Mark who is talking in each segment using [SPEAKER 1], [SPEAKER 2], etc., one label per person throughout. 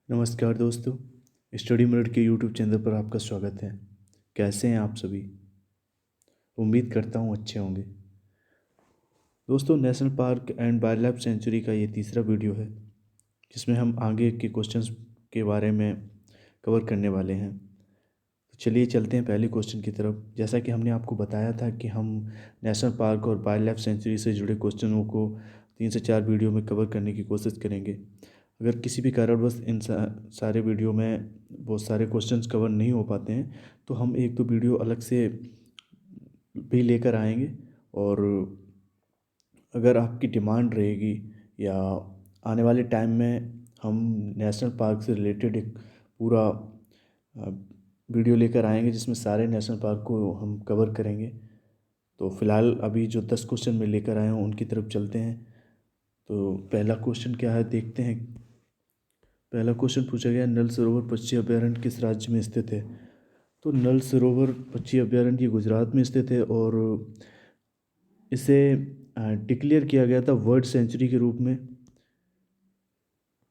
[SPEAKER 1] नमस्कार दोस्तों। Study minute के यूट्यूब चैनल पर आपका स्वागत है। कैसे हैं आप सभी? उम्मीद करता हूँ अच्छे होंगे। दोस्तों, national park and wild life sanctuary का ये तीसरा वीडियो है जिसमें हम आगे के क्वेश्चंस के बारे में कवर करने वाले हैं। तो चलिए चलते हैं पहले क्वेश्चन की तरफ। जैसा कि हमने आपको बताया था कि हम नेशनल पार्क और वाइल्ड लाइफ सेंचुरी से जुड़े क्वेश्चनों को 3 से 4 वीडियो में कवर करने की कोशिश करेंगे। अगर किसी भी कारणवश इन सारे वीडियो में बहुत सारे क्वेश्चंस कवर नहीं हो पाते हैं तो हम एक दो वीडियो अलग से भी लेकर आएंगे। और अगर आपकी डिमांड रहेगी या आने वाले टाइम में हम नेशनल पार्क से रिलेटेड एक पूरा वीडियो लेकर आएंगे जिसमें सारे नेशनल पार्क को हम कवर करेंगे। तो फिलहाल अभी जो 10 क्वेश्चन मैं लेकर आया हूँ उनकी तरफ चलते हैं। तो पहला क्वेश्चन क्या है देखते हैं। पहला क्वेश्चन पूछा गया, नल सरोवर पक्षी अभयारण्य किस राज्य में स्थित है? तो नल सरोवर पक्षी अभयारण्य ये गुजरात में स्थित है और इसे डिक्लेयर किया गया था वर्ल्ड सेंचुरी के रूप में।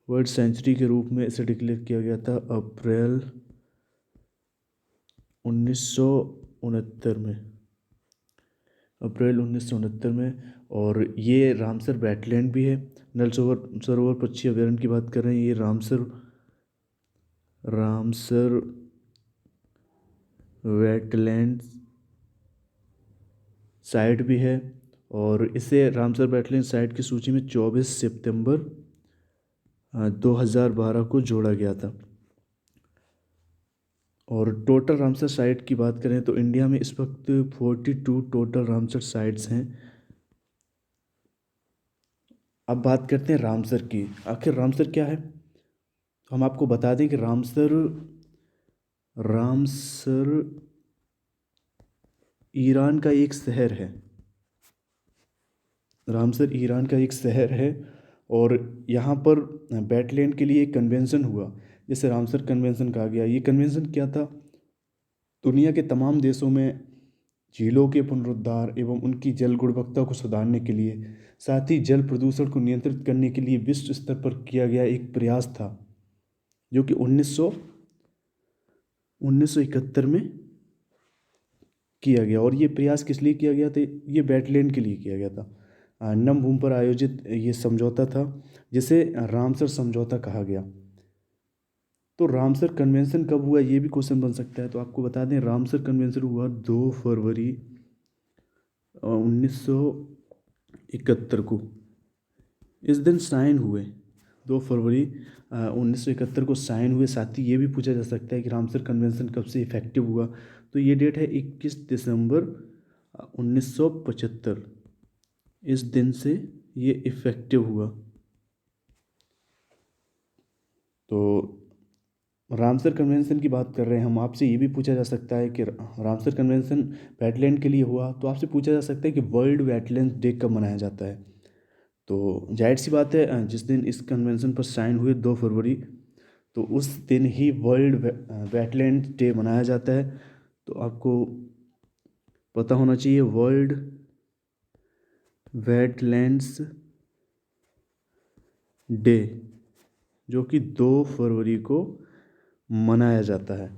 [SPEAKER 1] वर्ल्ड सेंचुरी के रूप में इसे डिक्लेयर किया गया था अप्रैल 1969 में। अप्रैल 1969 में। और ये रामसर वेटलैंड भी है। नल सरोवर पक्षी अभयारण्य की बात कर रहे हैं। ये रामसर वेटलैंड साइट भी है और इसे रामसर वेटलैंड साइट की सूची में 24 सितंबर 2012 को जोड़ा गया था। और टोटल रामसर साइट की बात करें तो इंडिया में इस वक्त 42 टोटल रामसर साइट्स हैं। अब बात करते हैं रामसर की। आखिर रामसर क्या है? तो हम आपको बता दें कि रामसर ईरान का एक शहर है। रामसर ईरान का एक शहर है और यहाँ पर वेटलैंड के लिए एक कन्वेंशन हुआ जिसे रामसर कन्वेंशन कहा गया। ये कन्वेंशन क्या था? दुनिया के तमाम देशों में झीलों के पुनरुद्धार एवं उनकी जल गुणवत्ता को सुधारने के लिए, साथ ही जल प्रदूषण को नियंत्रित करने के लिए विश्व स्तर पर किया गया एक प्रयास था जो कि 1971 में किया गया। और ये प्रयास किस लिए किया गया था? ये वेटलैंड के लिए किया गया था। नम भूमि पर आयोजित ये समझौता था जिसे रामसर समझौता कहा गया। तो रामसर कन्वेंशन कब हुआ ये भी क्वेश्चन बन सकता है। तो आपको बता दें रामसर कन्वेंशन हुआ 2 फरवरी 1971 को। इस दिन साइन हुए 2 फरवरी 1971 को साइन हुए। साथ ही ये भी पूछा जा सकता है कि रामसर कन्वेंशन कब से इफेक्टिव हुआ। तो ये डेट है 21 दिसंबर 1975। इस दिन से ये इफेक्टिव हुआ। तो रामसर कन्वेंशन की बात कर रहे हैं हम। आपसे ये भी पूछा जा सकता है कि रामसर कन्वेंशन वेटलैंड के लिए हुआ तो आपसे पूछा जा सकता है कि वर्ल्ड वेटलैंड डे कब मनाया जाता है। तो जाहिर सी बात है जिस दिन इस कन्वेंशन पर साइन हुए 2 फरवरी, तो उस दिन ही वर्ल्ड वेटलैंड डे मनाया जाता है। तो आपको पता होना चाहिए वर्ल्ड वेटलैंड्स डे जो कि 2 फरवरी को मनाया जाता है।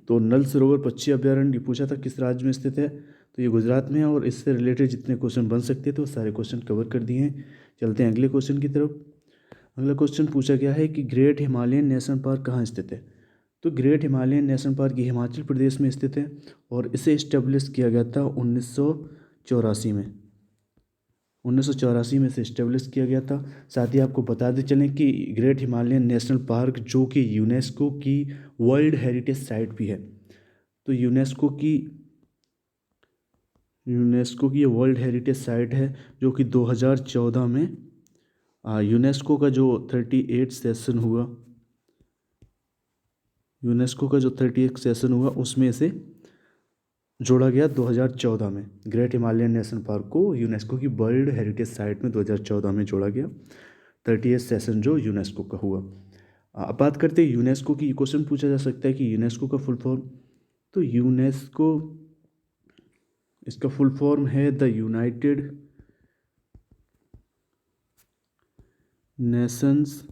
[SPEAKER 1] तो नल सरोवर पक्षी अभयारण्य ये पूछा था किस राज्य में स्थित है। तो ये गुजरात में है और इससे रिलेटेड जितने क्वेश्चन बन सकते थे वो सारे क्वेश्चन कवर कर दिए हैं। चलते हैं अगले क्वेश्चन की तरफ। अगला क्वेश्चन पूछा गया है कि ग्रेट हिमालयन नेशनल पार्क कहाँ स्थित है। तो ग्रेट हिमालयन नेशनल पार्क ये हिमाचल प्रदेश में स्थित है और इसे इस्टेब्लिश किया गया था 1984 में। 1984 में से इस्टेब्लिश किया गया था। साथ ही आपको बताते चलें कि ग्रेट हिमालयन नेशनल पार्क जो कि यूनेस्को की वर्ल्ड हेरिटेज साइट भी है। तो यूनेस्को की ये वर्ल्ड हेरिटेज साइट है जो कि 2014 में यूनेस्को का जो 38 सेशन हुआ, उसमें से जोड़ा गया 2014 में। ग्रेट हिमालयन नेशनल पार्क को यूनेस्को की वर्ल्ड हेरिटेज साइट में 2014 में जोड़ा गया। 38 सेशन जो यूनेस्को का हुआ। अब बात करते हैं यूनेस्को की। क्वेश्चन पूछा जा सकता है कि यूनेस्को का फुल फॉर्म। तो यूनेस्को इसका फुल फॉर्म है the United Nations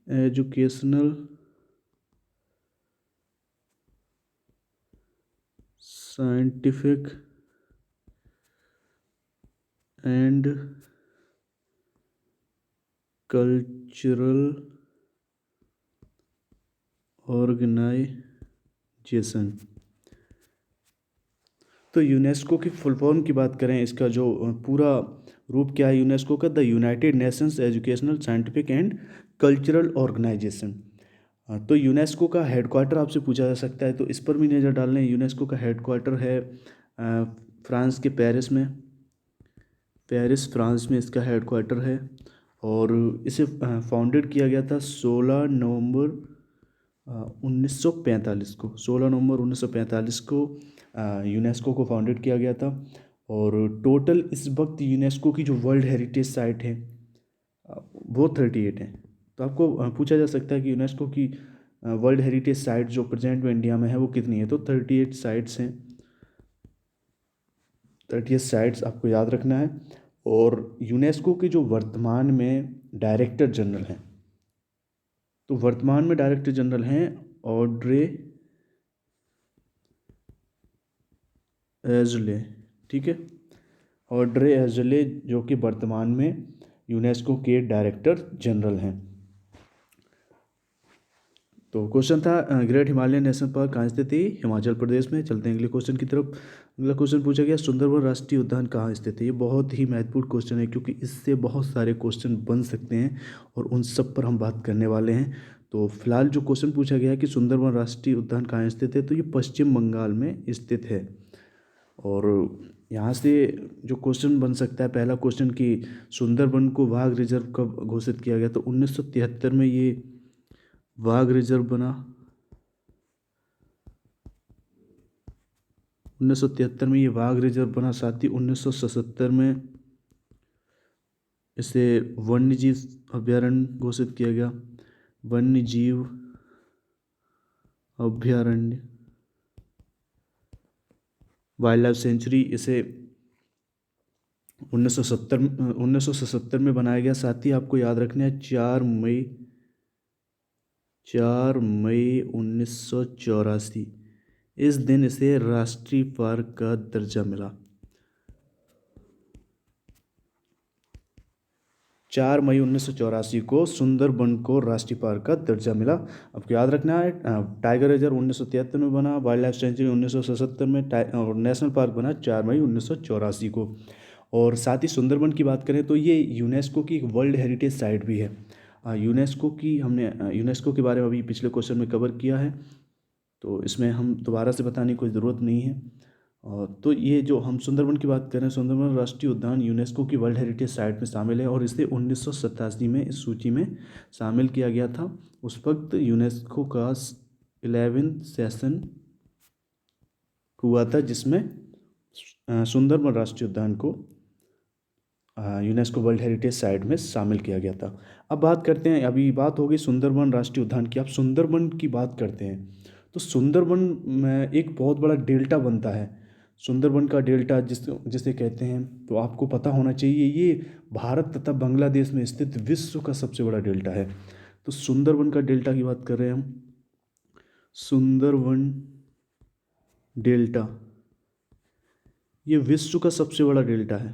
[SPEAKER 1] Educational Scientific and Cultural Organization. तो यूनेस्को की फुल फॉर्म की बात करें, इसका जो पूरा रूप क्या है यूनेस्को का, the United Nations Educational Scientific and Cultural Organization. तो यूनेस्को का हेडक्वार्टर आपसे पूछा जा सकता है, तो इस पर भी नज़र डाल लें। यूनेस्को का हेडक्वार्टर है फ्रांस के पेरिस में, पेरिस फ्रांस में इसका हेडक्वार्टर है। और इसे फाउंडेड किया गया था 16 नवंबर 1945 को, 16 नवंबर 1945 को यूनेस्को को फाउंडेड किया गया था। और टोटल इस वक्त यूनेस्को की जो वर्ल्ड हेरिटेज साइट है वो 38 है। तो आपको पूछा जा सकता है कि यूनेस्को की वर्ल्ड हेरिटेज साइट जो प्रेजेंट में इंडिया में है वो कितनी है, तो 38 साइट्स हैं। 38 साइट्स आपको याद रखना है। और यूनेस्को के जो वर्तमान में डायरेक्टर जनरल हैं, तो वर्तमान में डायरेक्टर जनरल हैं ऑड्रे एजले, ठीक है, ऑड्रे एजले जो कि वर्तमान में यूनेस्को के डायरेक्टर जनरल हैं। तो क्वेश्चन था ग्रेट हिमालयन नेशनल पार्क कहाँ स्थित है, हिमाचल प्रदेश में। चलते हैं अगले क्वेश्चन की तरफ। अगला क्वेश्चन पूछा गया सुंदरवन राष्ट्रीय उद्यान कहाँ स्थित है। ये बहुत ही महत्वपूर्ण क्वेश्चन है क्योंकि इससे बहुत सारे क्वेश्चन बन सकते हैं और उन सब पर हम बात करने वाले हैं। तो फिलहाल जो क्वेश्चन पूछा गया है कि सुंदरवन राष्ट्रीय उद्यान कहाँ स्थित है, तो ये पश्चिम बंगाल में स्थित है। और यहाँ से जो क्वेश्चन बन सकता है, पहला क्वेश्चन कि सुंदरबन को बाघ रिजर्व कब घोषित किया गया, तो 1973 में ये बाघ रिजर्व बना। 1973 में ये बाघ रिजर्व बना। साथ ही 1977 में इसे वन्य जीव अभ्यारण्य घोषित किया गया। वन्य जीव अभ्यारण्य, वाइल्ड लाइफ सेंचुरी, इसे 1977 में बनाया गया। साथ ही आपको याद रखना है 4 मई 1984 इस दिन इसे राष्ट्रीय पार्क का दर्जा मिला। 4 मई 1984 को सुंदरबन को राष्ट्रीय पार्क का दर्जा मिला। आपको याद रखना है टाइगर रिजर्व 1973 में बना, वाइल्ड लाइफ सेंचुरी 1977 में, और नेशनल पार्क बना 4 मई 1984 को। और साथ ही सुंदरबन की बात करें तो ये यूनेस्को की एक वर्ल्ड हेरिटेज साइट भी है। यूनेस्को की हमने यूनेस्को के बारे में अभी पिछले क्वेश्चन में कवर किया है, तो इसमें हम दोबारा से बताने की कोई ज़रूरत नहीं है। तो ये जो हम सुंदरबन की बात करें, सुंदरबन राष्ट्रीय उद्यान यूनेस्को की वर्ल्ड हेरिटेज साइट में शामिल है और इसे 1987 में इस सूची में शामिल किया गया था। उस वक्त यूनेस्को का 11th सेशन हुआ था जिसमें सुंदरबन राष्ट्रीय उद्यान को यूनेस्को वर्ल्ड हेरिटेज साइट में शामिल किया गया था। अब बात करते हैं, अभी बात हो गई सुंदरबन राष्ट्रीय उद्यान की। अब सुंदरबन की बात करते हैं तो सुंदरबन में एक बहुत बड़ा डेल्टा बनता है। सुंदरबन का डेल्टा जिसे कहते हैं, तो आपको पता होना चाहिए ये भारत तथा बांग्लादेश में स्थित विश्व का सबसे बड़ा डेल्टा है। तो सुंदरबन का डेल्टा की बात कर रहे हैं हम। सुंदरबन डेल्टा ये विश्व का सबसे बड़ा डेल्टा है।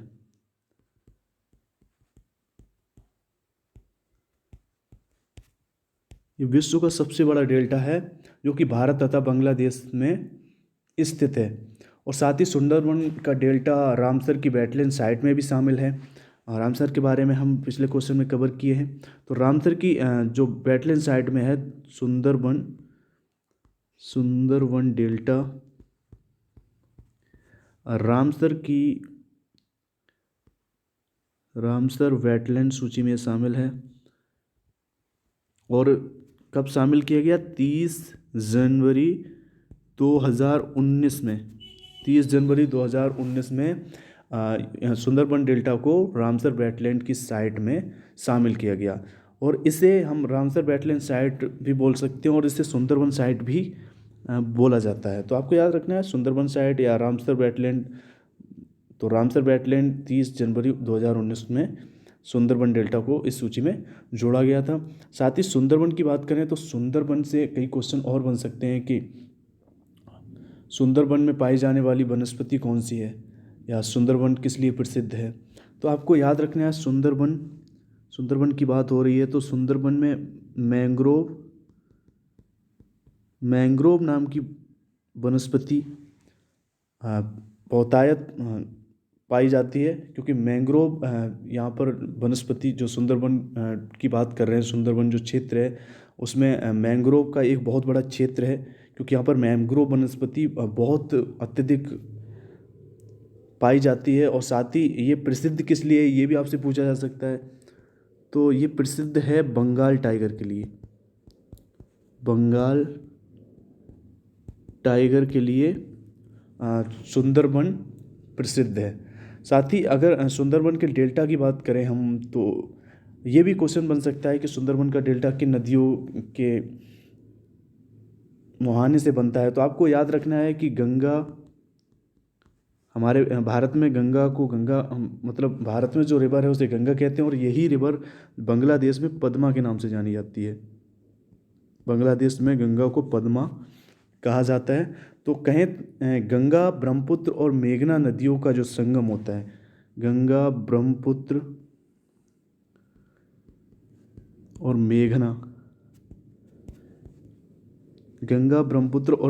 [SPEAKER 1] ये विश्व का सबसे बड़ा डेल्टा है जो कि भारत तथा बांग्लादेश में स्थित है। और साथ ही सुंदरबन का डेल्टा रामसर की वेटलैंड साइट में भी शामिल है। रामसर के बारे में हम पिछले क्वेश्चन में कवर किए हैं। तो रामसर की जो वेटलैंड साइट में है सुंदरबन डेल्टा रामसर वेटलैंड सूची में शामिल है। और कब शामिल किया गया, 30 जनवरी 2019 में। 30 जनवरी 2019 में सुंदरबन डेल्टा को रामसर वेटलैंड की साइट में शामिल किया गया। और इसे हम रामसर वेटलैंड साइट भी बोल सकते हैं और इसे सुंदरबन साइट भी बोला जाता है। तो आपको याद रखना है सुंदरबन साइट या रामसर वेटलैंड। तो रामसर वेटलैंड 30 जनवरी 2019 में सुंदरबन डेल्टा को इस सूची में जोड़ा गया था। साथ ही सुंदरबन की बात करें तो सुंदरबन से कई क्वेश्चन और बन सकते हैं कि सुंदरबन में पाई जाने वाली वनस्पति कौन सी है, या सुंदरबन किस लिए प्रसिद्ध है। तो आपको याद रखना है सुंदरबन की बात हो रही है तो सुंदरबन में मैंग्रोव नाम की वनस्पति बहुतायत पाई जाती है, क्योंकि मैंग्रोव यहाँ पर वनस्पति जो सुंदरबन की बात कर रहे हैं, सुंदरबन जो क्षेत्र है उसमें मैंग्रोव का एक बहुत बड़ा क्षेत्र है, क्योंकि यहाँ पर मैंग्रोव वनस्पति बहुत अत्यधिक पाई जाती है। और साथ ही ये प्रसिद्ध किस लिए है ये भी आपसे पूछा जा सकता है। तो ये प्रसिद्ध है बंगाल टाइगर के लिए। बंगाल टाइगर के लिए सुंदरबन प्रसिद्ध है। साथ ही अगर सुंदरबन के डेल्टा की बात करें हम, तो ये भी क्वेश्चन बन सकता है कि सुंदरबन का डेल्टा किन नदियों के मुहाने से बनता है। तो आपको याद रखना है कि गंगा, हमारे भारत में मतलब भारत में जो रिवर है उसे गंगा कहते हैं, और यही रिवर बांग्लादेश में पद्मा के नाम से जानी जाती है। बांग्लादेश में गंगा को पद्मा कहा जाता है। तो कहें गंगा, ब्रह्मपुत्र और मेघना नदियों का जो संगम होता है, गंगा, ब्रह्मपुत्र और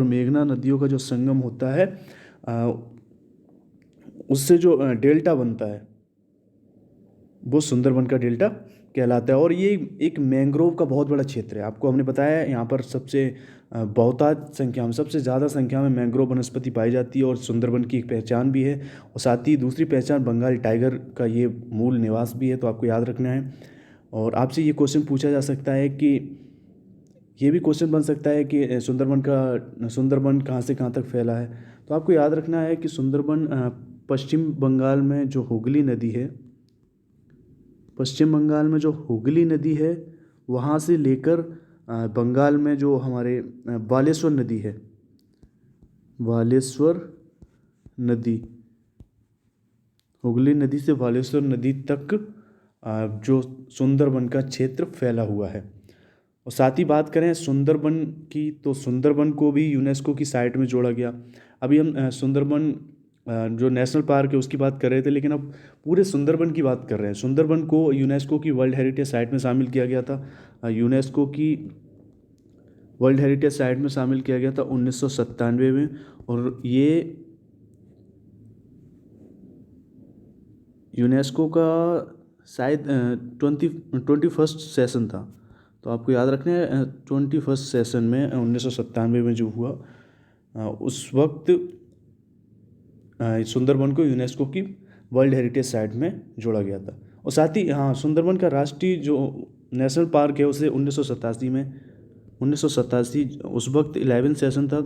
[SPEAKER 1] मेघना नदियों का जो संगम होता है, उससे जो डेल्टा बनता है वो सुंदरबन का डेल्टा कहलाता है। और ये एक मैंग्रोव का बहुत बड़ा क्षेत्र है। आपको हमने बताया है यहाँ पर सबसे ज़्यादा संख्या में मैंग्रोव वनस्पति पाई जाती है, और सुंदरबन की एक पहचान भी है। और साथ ही दूसरी पहचान बंगाल टाइगर का ये मूल निवास भी है, तो आपको याद रखना है। और आपसे ये क्वेश्चन पूछा जा सकता है कि ये भी क्वेश्चन बन सकता है कि सुंदरबन कहाँ से कहाँ तक फैला है। तो आपको याद रखना है कि सुंदरबन पश्चिम बंगाल में जो हुगली नदी है वहाँ से लेकर बंगाल में जो हमारे बालेश्वर नदी, हुगली नदी से बालेश्वर नदी तक जो सुंदरबन का क्षेत्र फैला हुआ है। और साथ ही बात करें सुंदरबन की, तो सुंदरबन को भी यूनेस्को की साइट में जोड़ा गया। अभी हम सुंदरबन जो नेशनल पार्क है उसकी बात कर रहे थे, लेकिन अब पूरे सुंदरबन की बात कर रहे हैं। सुंदरबन को यूनेस्को की वर्ल्ड हेरिटेज साइट में शामिल किया गया था। यूनेस्को की वर्ल्ड हेरिटेज साइट में शामिल किया गया था 1997 में, और ये यूनेस्को का शायद 21 सेशन था। तो आपको याद रखना है 21 सेशन में 1997 में जो हुआ, उस वक्त सुंदरबन को यूनेस्को की वर्ल्ड हेरिटेज साइट में जोड़ा गया था। और साथ ही सुंदरबन का राष्ट्रीय जो नेशनल पार्क है उसे 1987 उस वक्त 11 सेशन था।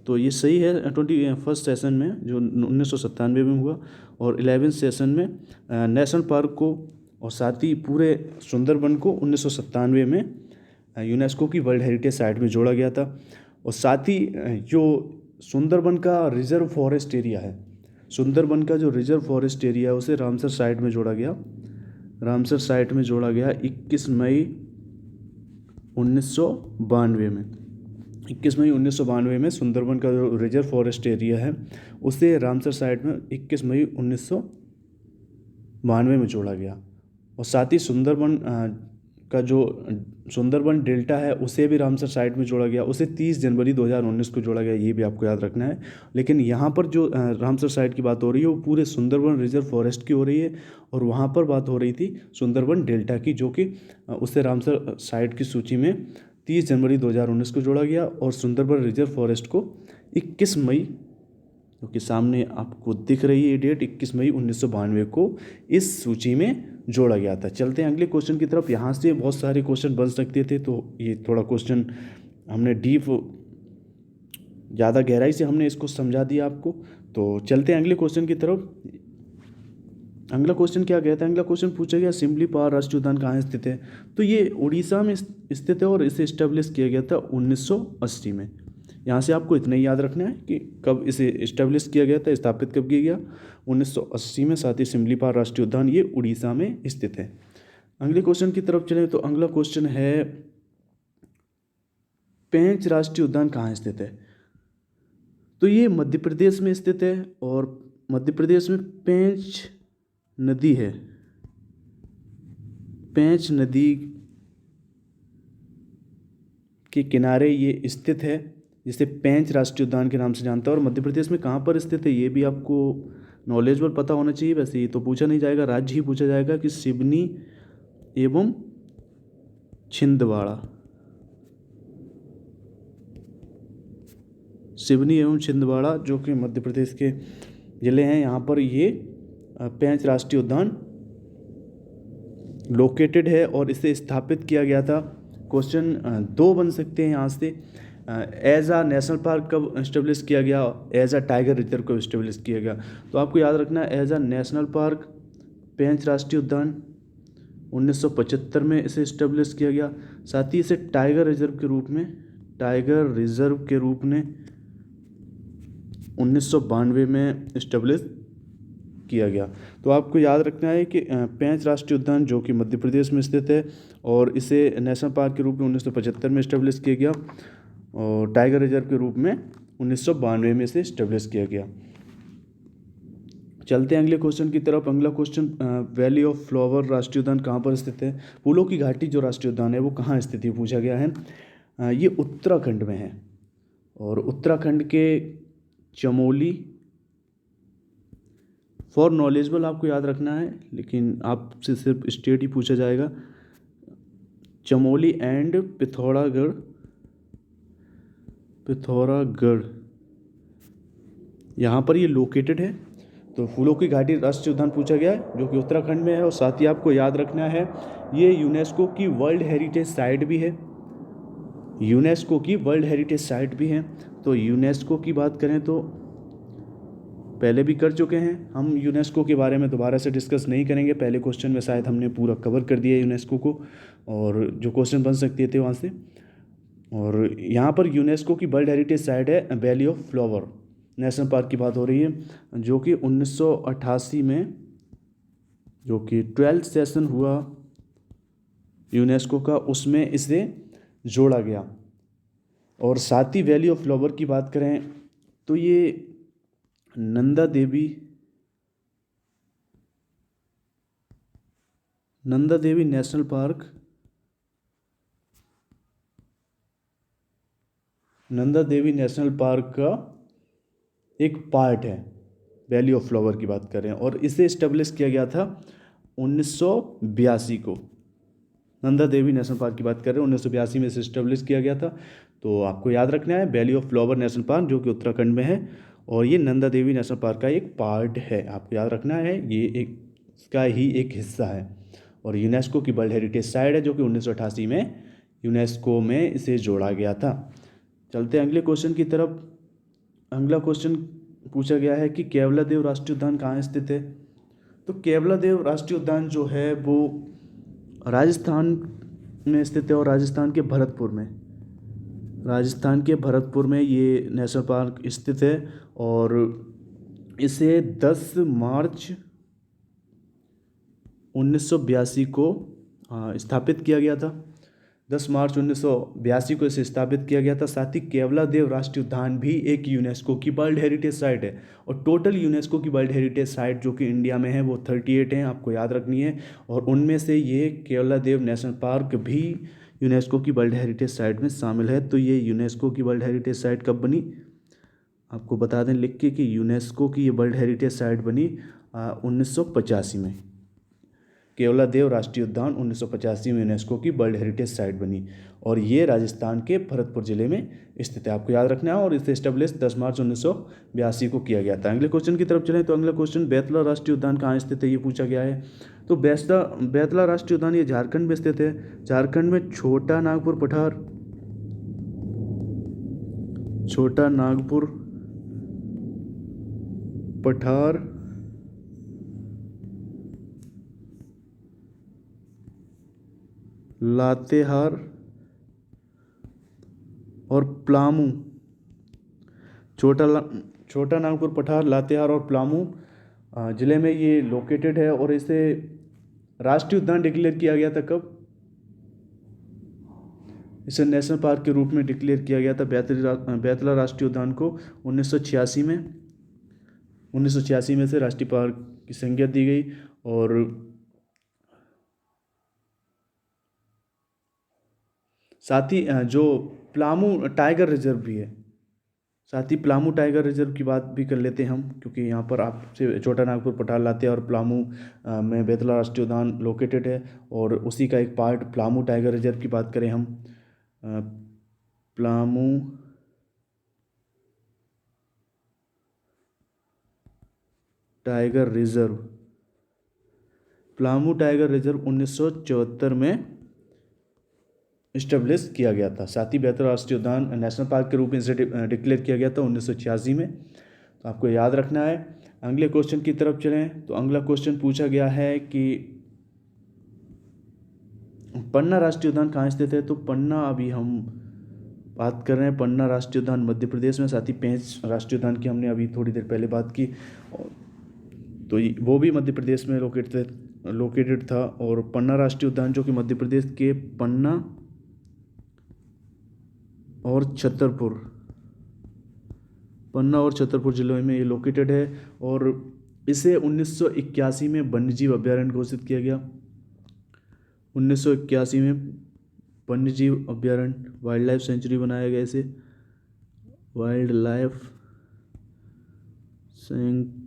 [SPEAKER 1] तो ये सही है 21 सेशन में जो 1997 में हुआ, और 11 सेशन में नेशनल पार्क को और साथ ही पूरे सुंदरबन को 1997 में यूनेस्को की वर्ल्ड हेरिटेज साइट में जोड़ा गया था। और साथ ही जो सुंदरबन का रिजर्व फॉरेस्ट एरिया है, सुंदरबन का जो रिजर्व फॉरेस्ट एरिया है उसे रामसर साइट में जोड़ा गया। 21 मई 1992 में। 21 मई 1992 में सुंदरबन का जो रिजर्व फॉरेस्ट एरिया है उसे रामसर साइट में 21 मई 1992 में जोड़ा गया। और साथ ही सुंदरबन का जो सुंदरबन डेल्टा है उसे भी रामसर साइट में जोड़ा गया, उसे 30 जनवरी 2019 को जोड़ा गया, ये भी आपको याद रखना है। लेकिन यहाँ पर जो रामसर साइट की बात हो रही है वो पूरे सुंदरबन रिजर्व फॉरेस्ट की हो रही है, और वहाँ पर बात हो रही थी सुंदरबन डेल्टा की, जो कि उससे रामसर साइट की सूची में 30 जनवरी 2019 को जोड़ा गया, और सुंदरबन रिजर्व फॉरेस्ट को 21 मई, जो कि सामने आपको दिख रही है डेट, 21 मई 1992 को इस सूची में जोड़ा गया था। चलते हैं अगले क्वेश्चन की तरफ। यहाँ से बहुत सारे क्वेश्चन बन सकते थे, तो ये थोड़ा क्वेश्चन हमने ज़्यादा गहराई से हमने इसको समझा दिया आपको। तो चलते हैं अगले क्वेश्चन की तरफ। अगला क्वेश्चन क्या कहता है? अगला क्वेश्चन पूछा गया सिमलीपाल राष्ट्रीय उद्यान कहाँ स्थित है? तो ये उड़ीसा में स्थित है, और इसे इस्टेब्लिश किया गया था 1980 में। यहाँ से आपको इतना ही याद रखना है कि कब इसे इस्टेब्लिश किया गया था, स्थापित कब किया गया, 1980 में। साथ ही सिमलीपाल राष्ट्रीय उद्यान ये उड़ीसा में स्थित है। अगले क्वेश्चन की तरफ चलें तो अगला क्वेश्चन है पेंच राष्ट्रीय उद्यान कहाँ स्थित है। तो ये मध्य प्रदेश में स्थित है और मध्य प्रदेश में पेंच नदी है। पेंच नदी के किनारे ये स्थित है, जिसे पेंच राष्ट्रीय उद्यान के नाम से जानता है। और मध्य प्रदेश में कहाँ पर स्थित है ये भी आपको नॉलेजेबल पता होना चाहिए। वैसे ये तो पूछा नहीं जाएगा, राज्य ही पूछा जाएगा कि सिवनी एवं छिंदवाड़ा। सिवनी एवं छिंदवाड़ा जो कि मध्य प्रदेश के ज़िले हैं, यहाँ पर ये पेंच राष्ट्रीय उद्यान लोकेटेड है और इसे स्थापित किया गया था। क्वेश्चन दो बन सकते हैं यहाँ से। एज आ नेशनल पार्क कब इस्टेब्लिश किया गया, एज आ टाइगर रिजर्व कब इस्टेब्लिश किया गया। तो आपको याद रखना है एज आ नेशनल पार्क पेंच राष्ट्रीय उद्यान 1975 में इसे इस्टेब्लिश किया गया। साथ ही इसे टाइगर रिजर्व के रूप में 1992 में इस्टेब्लिश किया गया। तो आपको याद रखना है कि पेंच राष्ट्रीय उद्यान जो कि मध्य प्रदेश में स्थित है और इसे नेशनल पार्क के रूप में 1975 में इस्टेब्लिश किया गया और टाइगर रिजर्व के रूप में 1992 में इसे इस्टेब्लिश किया गया। चलते हैं अगले क्वेश्चन की तरफ। अगला क्वेश्चन वैली ऑफ फ्लावर राष्ट्रीय उद्यान कहाँ पर स्थित है। फूलों की घाटी जो राष्ट्रीय उद्यान है वो कहाँ स्थित है पूछा गया है। ये उत्तराखंड में है और उत्तराखंड के चमोली, फॉर नॉलेजेबल आपको याद रखना है लेकिन आपसे सिर्फ स्टेट ही पूछा जाएगा। चमोली एंड पिथौरागढ़ यहाँ पर ये लोकेटेड है। तो फूलों की घाटी राष्ट्रीय उद्यान पूछा गया है जो कि उत्तराखंड में है। और साथ ही आपको याद रखना है ये यूनेस्को की वर्ल्ड हेरिटेज साइट भी है। यूनेस्को की वर्ल्ड हेरिटेज साइट भी है। तो यूनेस्को की बात करें तो पहले भी कर चुके हैं हम, यूनेस्को के बारे में दोबारा से डिस्कस नहीं करेंगे। पहले क्वेश्चन में शायद हमने पूरा कवर कर दिया यूनेस्को को और जो क्वेश्चन बन सकते थे वहाँ से। और यहाँ पर यूनेस्को की वर्ल्ड हेरिटेज साइट है valley of flower national park की बात हो रही है, जो कि 1988 में जो कि 12th सेशन हुआ यूनेस्को का, उसमें इसे जोड़ा गया। और साथ ही वैली ऑफ फ्लावर की बात करें तो ये Nanda Devi national park, Nanda Devi national park का एक पार्ट है। वैली ऑफ फ्लावर की बात कर रहे हैं और इसे इस्टेब्लिश किया गया था 1982 को। नंदा देवी नेशनल पार्क की बात कर रहे हैं, 1982 में इसे इस्टेब्लिश किया गया था। तो आपको याद रखना है valley of flower national park जो कि उत्तराखंड में है और ये नंदा देवी नेशनल पार्क का एक पार्ट है। आपको याद रखना है ये एक इसका ही एक हिस्सा है और यूनेस्को की वर्ल्ड हेरिटेज साइट है जो कि 1988 में यूनेस्को में इसे जोड़ा गया था। चलते हैं अगले क्वेश्चन की तरफ। अगला क्वेश्चन पूछा गया है कि केवलादेव राष्ट्रीय उद्यान कहाँ स्थित है। तो केवलादेव राष्ट्रीय उद्यान जो है वो राजस्थान में स्थित है और राजस्थान के भरतपुर में ये नेशनल पार्क स्थित है। और इसे 10 मार्च 1982 को स्थापित किया गया था। 10 मार्च 1982 को इसे स्थापित किया गया था। साथ ही केवलादेव राष्ट्रीय उद्यान भी एक यूनेस्को की वर्ल्ड हेरिटेज साइट है और टोटल यूनेस्को की वर्ल्ड हेरिटेज साइट जो कि इंडिया में है वो 38 हैं, आपको याद रखनी है। और उनमें से ये केवलादेव नेशनल पार्क भी यूनेस्को की वर्ल्ड हेरिटेज साइट में शामिल है। तो ये यूनेस्को की वर्ल्ड हेरिटेज साइट कब बनी, आपको बता दें लिख के कि यूनेस्को की ये वर्ल्ड हेरिटेज साइट बनी 1985 में। केवलादेव राष्ट्रीय उद्यान 1985 में यूनेस्को की वर्ल्ड हेरिटेज साइट बनी और ये राजस्थान के भरतपुर जिले में स्थित है, आपको याद रखना है। और इसे एस्टेब्लिश 10 मार्च 1982 को किया गया था। अगले क्वेश्चन की तरफ चलें तो अगला क्वेश्चन बेतला राष्ट्रीय उद्यान कहाँ स्थित है ये पूछा गया है। तो बेतला राष्ट्रीय उद्यान ये झारखंड में स्थित है। झारखंड में छोटा नागपुर पठार लातेहार और प्लामू छोटा नागपुर, पठार, लातेहार और पलामू ज़िले में ये लोकेटेड है। और इसे राष्ट्रीय उद्यान डिक्लेयर किया गया था कब? इसे नेशनल पार्क के रूप में डिक्लेयर किया गया था बैतला राष्ट्रीय उद्यान को 1986 में। 1986 में से राष्ट्रीय पार्क की संज्ञा दी गई। और साथ ही जो पलामू टाइगर रिजर्व भी है, साथ ही पलामू टाइगर रिजर्व की बात भी कर लेते हैं हम, क्योंकि यहाँ पर आपसे छोटा नागपुर, पठार, लातेहार और पलामू में बैतला राष्ट्रीय उद्यान लोकेटेड है। और उसी का एक पार्ट पलामू टाइगर रिजर्व की बात करें हम, Palamu tiger reserve, Palamu tiger reserve 1974 में इस्टेब्लिश किया गया था। साथ ही बैतला राष्ट्रीय उद्यान नेशनल पार्क के रूप में इसे डिक्लेयर किया गया था 1986 में। तो आपको याद रखना है। अगले क्वेश्चन की तरफ चलें तो अगला क्वेश्चन पूछा गया है कि पन्ना राष्ट्रीय उद्यान कहाँ स्थित है? तो पन्ना, अभी हम बात कर रहे हैं पन्ना राष्ट्रीय उद्यान मध्य प्रदेश में। साथ ही पेंच राष्ट्रीय उद्यान की हमने अभी थोड़ी देर पहले बात की, तो वो भी मध्य प्रदेश में लोकेटेड था। और पन्ना राष्ट्रीय उद्यान जो कि मध्य प्रदेश के पन्ना और छतरपुर जिलों में ये लोकेटेड है। और इसे 1981 में वन्यजीव अभ्यारण्य घोषित किया गया। 1981 में वन्यजीव अभ्यारण्य, वाइल्ड लाइफ सेंचुरी बनाया गया इसे, वाइल्ड लाइफ सेंचुरी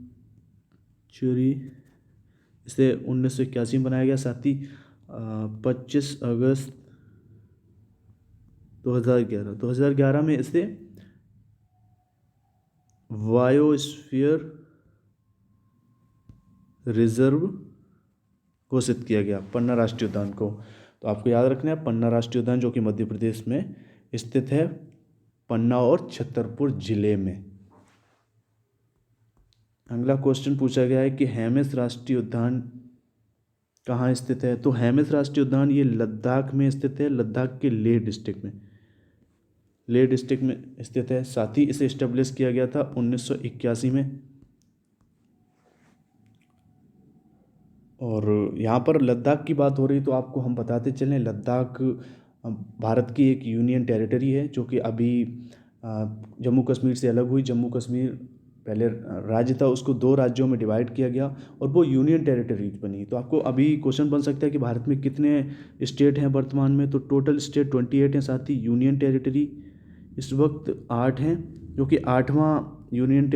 [SPEAKER 1] इसे 1981 में बनाया गया। साथ ही 25 अगस्त 2011 में इसे बायोस्फीयर रिजर्व घोषित किया गया पन्ना राष्ट्रीय उद्यान को। तो आपको याद रखना है पन्ना राष्ट्रीय उद्यान जो कि मध्य प्रदेश में स्थित है, पन्ना और छतरपुर जिले में। अगला क्वेश्चन पूछा गया है कि हेमिस राष्ट्रीय उद्यान कहाँ स्थित है? तो हेमिस राष्ट्रीय उद्यान ये लद्दाख में स्थित है, लद्दाख के लेह डिस्ट्रिक्ट में स्थित है। साथ ही इसे इस्टेब्लिश किया गया था 1981 में। और यहाँ पर लद्दाख की बात हो रही तो आपको हम बताते चलें, लद्दाख भारत की एक यूनियन टेरिटरी है जो कि अभी जम्मू कश्मीर से अलग हुई। जम्मू कश्मीर पहले राज्य था, उसको 2 राज्यों में डिवाइड किया गया और वो यूनियन टेरिटरीज बनी। तो आपको अभी क्वेश्चन बन सकता है कि भारत में कितने स्टेट हैं वर्तमान में? तो टोटल स्टेट 28 हैं। साथ ही यूनियन टेरिटरी इस वक्त 8 हैं, जो कि 8वां यूनियन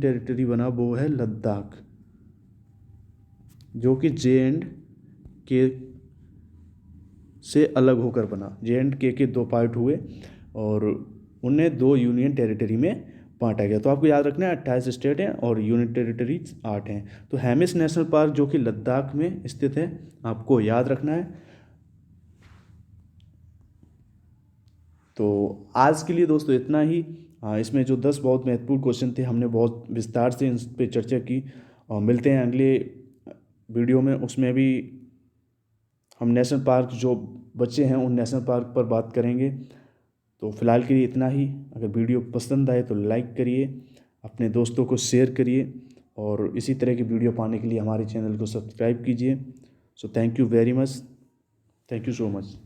[SPEAKER 1] टेरिटरी बना वो है लद्दाख, जो कि J&K से अलग होकर बना। J&K के 2 पार्ट हुए और उन्हें 2 यूनियन टेरिटरी में बांटा गया। तो आपको याद रखना है 28 स्टेट हैं और यूनियन टेरिटरीज 8 हैं। तो हेमिस नेशनल पार्क जो कि लद्दाख में स्थित है, आपको याद रखना है। तो आज के लिए दोस्तों इतना ही। इसमें जो 10 बहुत महत्वपूर्ण क्वेश्चन थे, हमने बहुत विस्तार से इन पर चर्चा की। और मिलते हैं अगले वीडियो में, उसमें भी हम नेशनल पार्क जो बचे हैं उन नेशनल पार्क पर बात करेंगे। तो फिलहाल के लिए इतना ही। अगर वीडियो पसंद आए तो लाइक करिए, अपने दोस्तों को शेयर करिए और इसी तरह की वीडियो पाने के लिए हमारे चैनल को सब्सक्राइब कीजिए। So thank you very much, thank you so much.